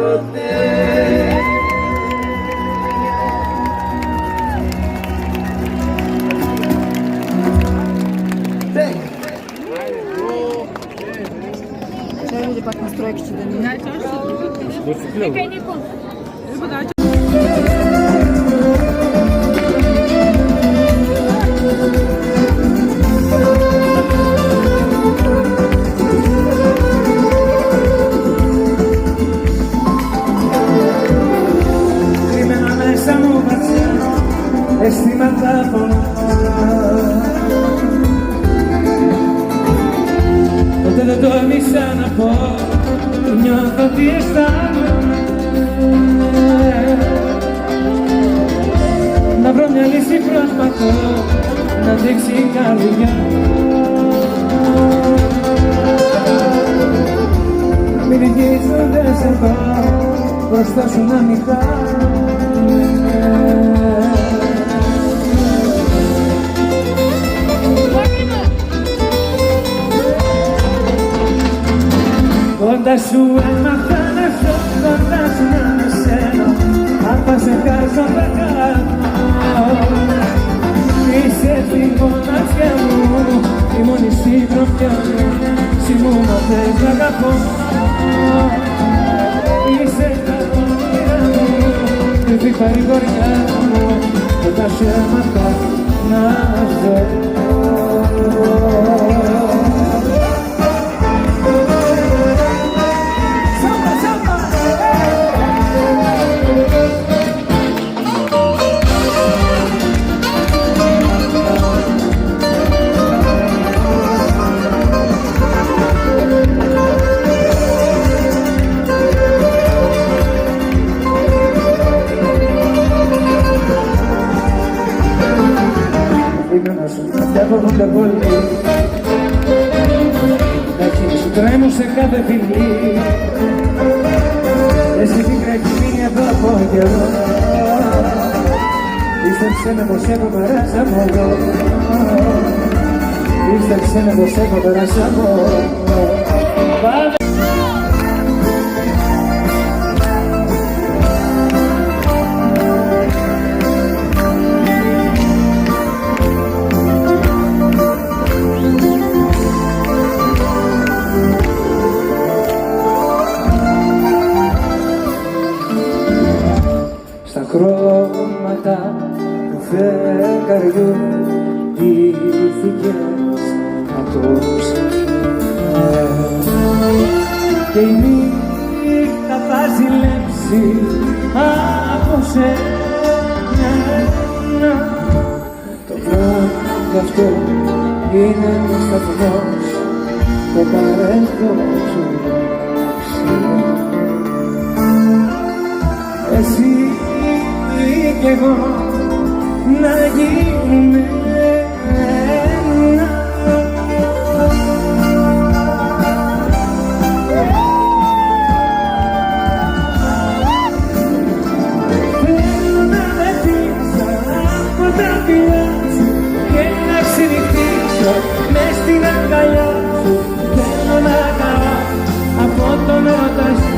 ποτέ. Люди пак настройки чи не Κρυμμένα μέσα μου βαθιά αισθήματα πολλά. Ποτέ δεν τόλμησα να πω, νιώθω τι αισθάνομαι. Να βρω μια λύση προσπαθώ, να αντέξει η καρδιά. Να μην εγγίζονται σε πάω, μπροστά σου να μην χάνομαι. Κοντά σου έμαθα να ζω, κοντά σου να με σένα. Αν θα σε χάσω θα κάνω. Είσαι στη μοναξιά μου, η μόνη συντροφιά μου. Συ μου μαθες να αγαπώ. Είσαι τα όνειρά μου, κρυφή παρηγοριά μου. Κοντά σου έμαθα να ζω. Φεύγονται πολύ, τα χείλη σου τρέμουν σε κάθε φιλή. Εσύ πίκρα έχεις μείνει εδώ από καιρό. Πίστεψε με πως έχω περάσει από εδώ. Πίστεψε με πως έχω περάσει από εδώ. Χρώματα του φεγγαριού ντύθηκες απόψε. Και η νύχτα βάζει λέξη από σένα. Το βράδυ αυτό είναι σταθμός, το παρελθόν σου. Εσύ κι εγώ να γίνουμε ένα. Θέλω να με πίσω από τα φιλιά σου και να ξενυχτήσω μες στην αγκαλιά σου. Θέλω να χαρώ από τον έρωτα σου.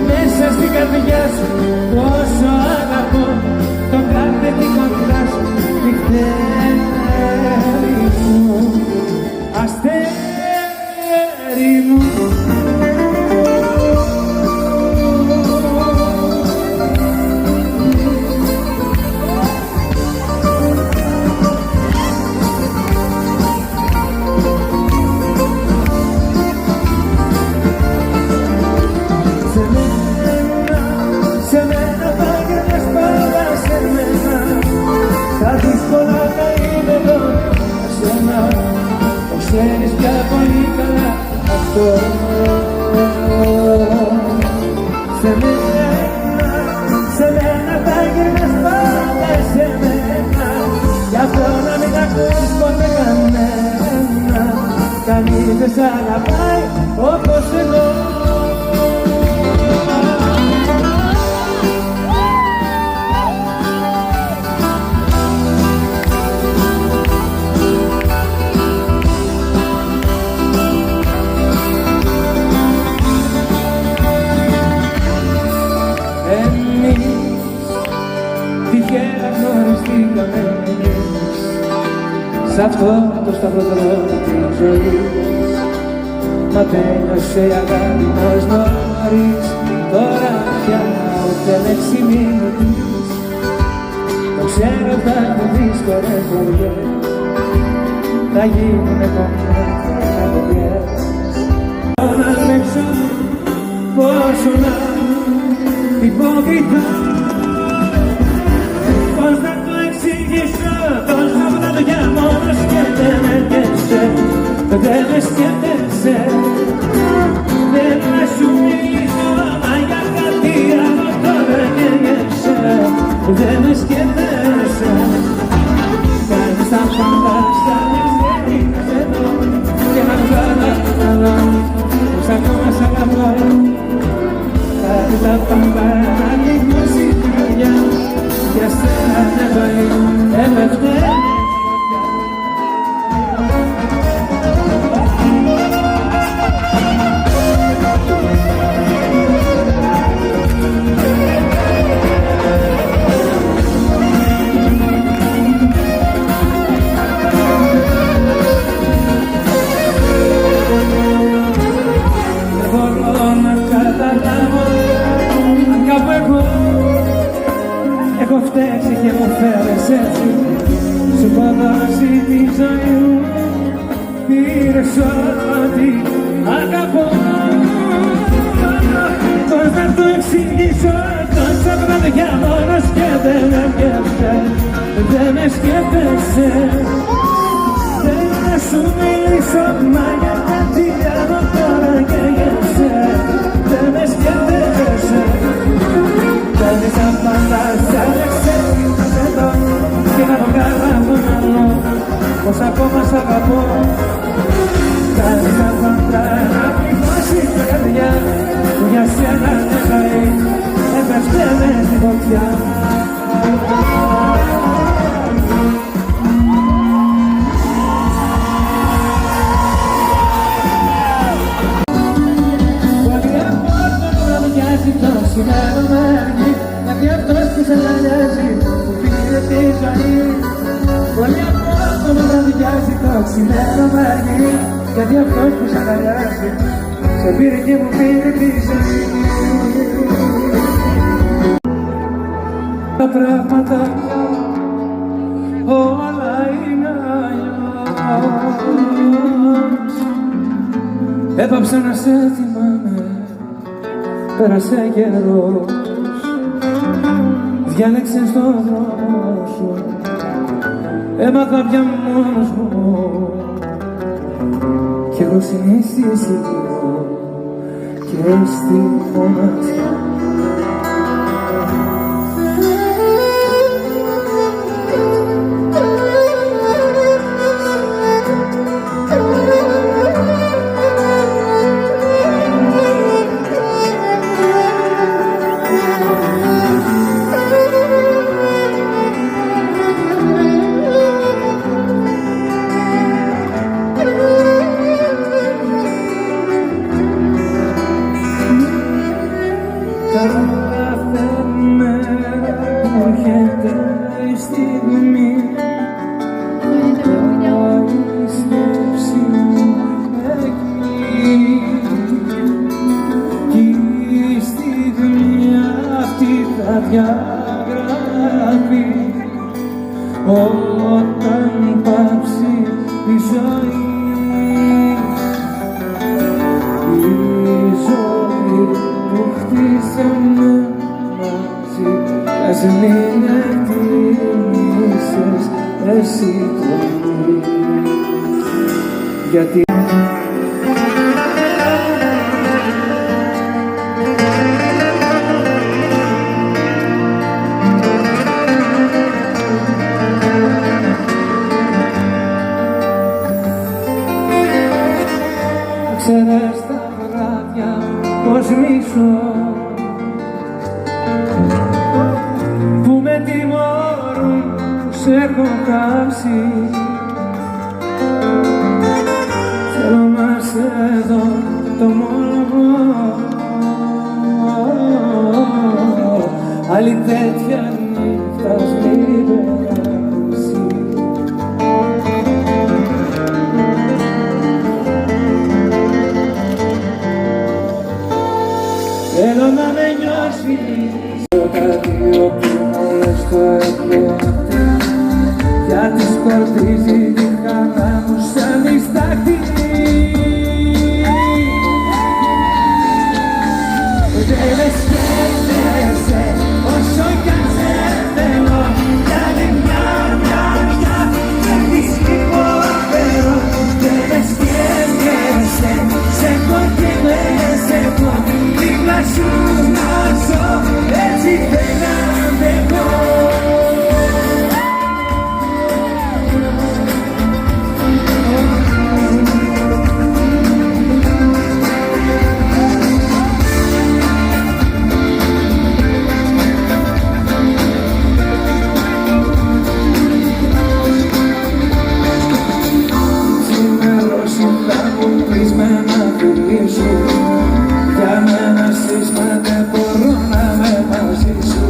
Μέσα στην καρδιά σου πόσο αγαπώ, το κάθε τι κοντά σου νυχτέρι μου, αστέρι μου. Ξέρεις πια πολύ καλά αυτό. Σε μένα θα γυρνάς πάντα σε μένα. Γι' αυτό να μην ακούσεις ποτέ κανένα. Κανείς δεν σ' αγαπάει όπως εγώ. σ' αυτό το σταυροδρόμι της ζωής. Μα τέλειωσε η αγάπη μας νωρίς, τώρα πια ούτε λέξη μείνεις. Το ξέρω θα είναι δύσκολες βολιές, θα γίνουνε κομμάτια καρδιές. Να αντέξω πόσο να υποκριτώ, πώς να το εξηγήσω, τόσο βράδια μόνος και δεν έρχεσαι, δεν με σκέφτεσαι. Δεν θα σου μιλήσω, μα για κάτι άλλο τώρα καίγεσαι, δεν με σκέφτεσαι. Κάνεις τα πάντα σαν δεν είναι εδώ και να καταλάβω πως ακόμα σ' αγαπώ. Κάνεις τα πάντα να νικήσει τη δουλειά, για σένα μια ζωή έπεφτε. Έχω φταίξει και μου φέρες έτσι, σου έχω δώσει τη ζωή μου, πήρες ό,τι αγαπώ. Πώς να το εξηγήσω, τόσα βράδια μόνος και δεν με σκέφτεσαι, δεν με σκέφτεσαι. Δεν θα σου μιλήσω, μα για κάτι άλλο τώρα καίγεσαι, δεν με σκέφτεσαι. Κάνεις τα πάντα σαν εξέλιξες εδώ και να το καταλαβαίνω πως ακόμα σ' αγαπώ. Κάνεις τα πάντα να πληγώσει την καρδιά που για σένα μια ζωή έπεφτε με τη φωτιά. Σημαίνω με αργή, γιατί αυτός που σε αγκαλιάζει μου πήρε τη ζωή. Πολύ απόστολο βραδιάζει το σημαίνω με αργή, γιατί αυτός που σε αγκαλιάζει σε πήρε και μου πήρε τη ζωή. Τα πράγματα όλα είναι αλλιώς. Έπαψα να σε θυμάμαι, πέρασε καιρός, διάλεξες τον δρόμο σου, έμαθα πια μόνος μου κι εγώ συναίσθηση λίγο και στη μοναξιά. Κάθε μέρα που έρχεται η στιγμή, η σκέψη μου εκεί, κι η στιγμή αυτή θα διαγραφεί όταν πάψει η ζωή. Ας μην εκτιμήσεις εσύ το γιατί ξέρες τα βράδια πως μισώ, που με τιμωρούν που σε έχω κάψει. Θέλω να σε δω το μόνο, άλλη τέτοια νύχτα μην περάσει. σκορπίζει τη χαρά μου σαν ιστάκτη. Δεν με σκέφτεσαι όσο κι αν σε θέλω, κι άλλη μια δεν της υποφέρω. Δεν με σκέφτεσαι, σε έχω και δεν σε έχω, δίπλα σου να ζω, έτσι δεν αντέχω. Για μένα σύσμα δεν μπορώ να με μαζί σου.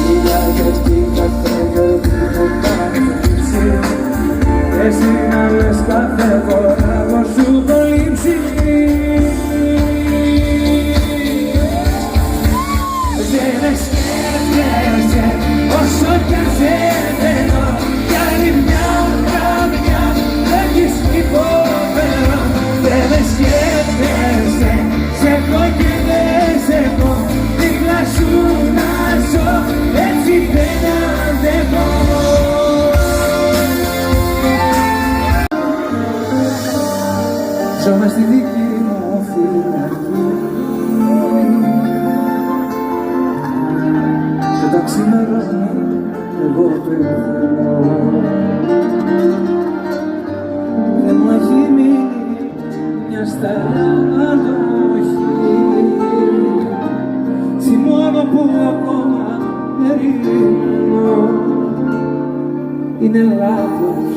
Φίλια γιατί κατρέχω τίποτα έτσι. Εσύ να λες κάθε φορά πως σου το λείψει. Δεν με σκέφτεσαι όσο κι αν σε θέλω, κι άλλη μια βραδιά δεν της υποφέρω. Δεν με σκέφτεσαι, σε έχω και δεν σε έχω, δίπλα σου να ζω, έτσι δεν αντέχω. Ζω μες στη δική μου φυλακή και τα ξημερώνει εγώ πεθαίνω. Δεν μου έχει μείνει μια σταλοχή, θυμώνω που ακόμα περιμένω. Είναι λάθος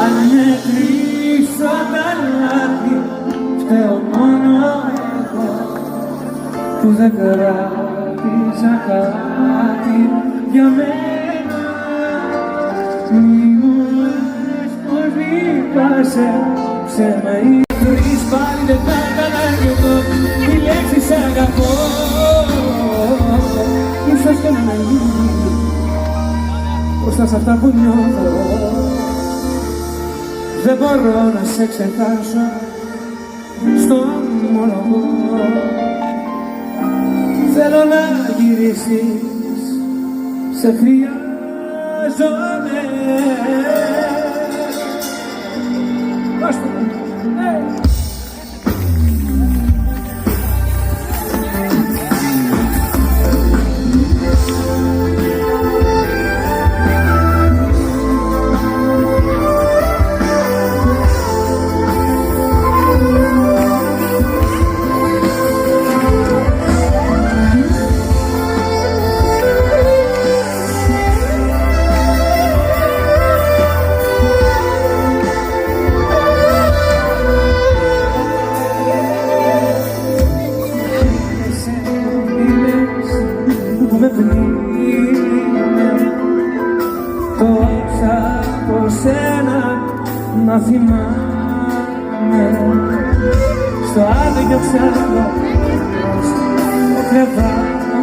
αν μετρήσω τα λάθη, φταίω μόνο εγώ που δεν κράτησα κάτι για μένα. Μη μου λες πως λείπασαι, ψέμα ή βρεις πάλι δεν θα έκανα κι εγώ τη λέξη σ' αγαπώ. Ίσως και να με γίνει μπροστά σ' αυτά που νιώθω. Δεν μπορώ να σε ξεχάσω, στον μονοπό. Θέλω να γυρίσεις, σε χρειάζομαι. Τόσα από σένα να θυμάμαι, στο άδειο ξένος ο κρεβάτος,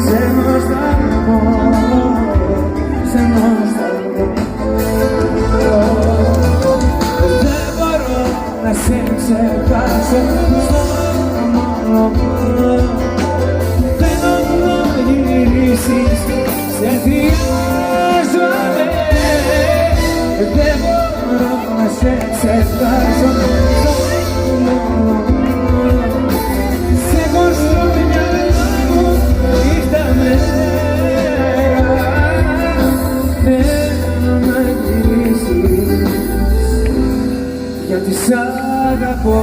σε νοσταλγώ, σε νοσταλγώ. Δεν μπορώ να σε ξεχάσω, στο μονοπό. Θέλω να γυρίσεις, σε χρειάζομαι. Δεν μπορώ να σε ξεχάσω, σε έχω στο μυαλό μου νύχτα μέρα. Θέλω να γυρίσεις, γιατί σ' αγαπώ.